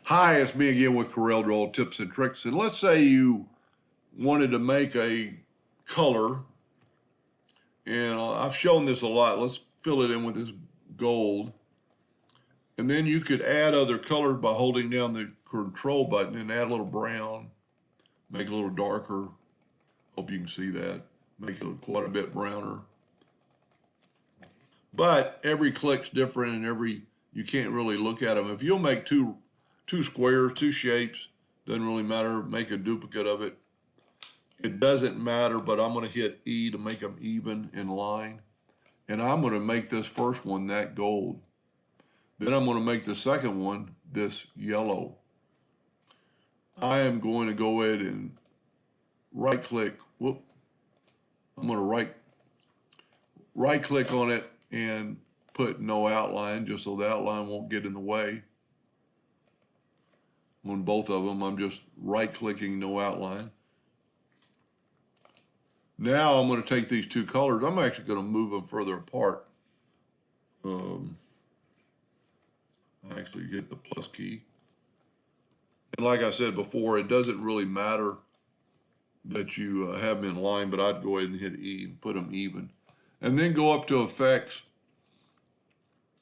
Hi, it's me again with Corel Draw Tips and Tricks. And let's say you wanted to make a color, and I've shown this a lot. Let's fill it in with this gold. And then you could add other colors by holding down the control button and add a little brown, make it a little darker. Hope you can see that. Make it quite a bit browner. But every click's different and you can't really look at them. If you'll make two squares, two shapes, doesn't really matter, make a duplicate of it. It doesn't matter, but I'm going to hit E to make them even in line. And I'm going to make this first one that gold. Then I'm going to make the second one this yellow. I am going to go ahead and right click. Whoop. I'm going to right click on it and put no outline just so the outline won't get in the way. On both of them, I'm just right clicking no outline. Now I'm going to take these two colors. I'm actually going to move them further apart. I actually hit the plus key. And like I said before, it doesn't really matter that you have them in line, but I'd go ahead and hit E and put them even. And then go up to Effects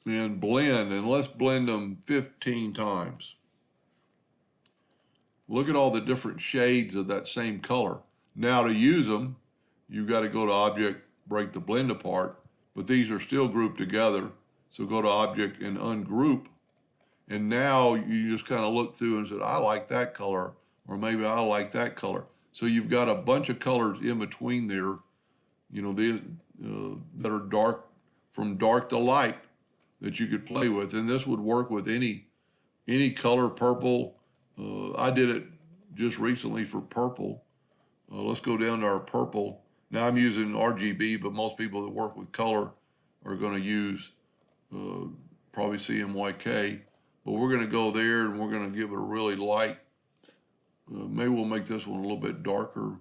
and Blend, and let's blend them 15 times. Look at all the different shades of that same color. Now to use them, you've got to go to Object, break the blend apart, but these are still grouped together. So go to Object and Ungroup. And now you just kind of look through and said, I like that color, or maybe I like that color. So you've got a bunch of colors in between there, that are dark, from dark to light, that you could play with. And this would work with any color, purple. I did it just recently for purple. Let's go down to our purple. Now I'm using RGB, but most people that work with color are going to use probably CMYK. But we're going to go there and we're going to give it a really light. Maybe we'll make this one a little bit darker.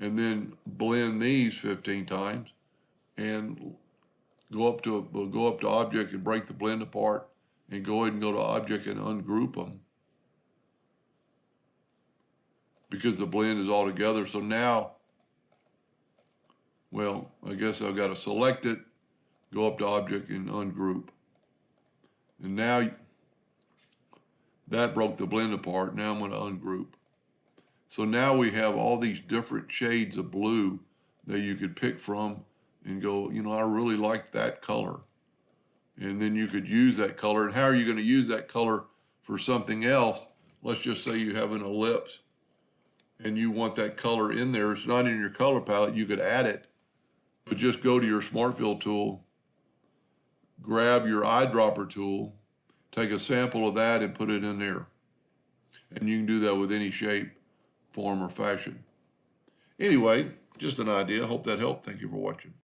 And then blend these 15 times and go up to Object and break the blend apart and go ahead and go to Object and ungroup them, because the blend is all together. So now, well, I guess I've got to select it, go up to Object and ungroup. And now that broke the blend apart. Now I'm going to ungroup. So now we have all these different shades of blue that you could pick from and go, I really like that color. And then you could use that color. And how are you going to use that color for something else? Let's just say you have an ellipse and you want that color in there. It's not in your color palette. You could add it, but just go to your Smart Fill tool, grab your eyedropper tool, take a sample of that and put it in there. And you can do that with any shape, form, or fashion. Anyway, just an idea. Hope that helped. Thank you for watching.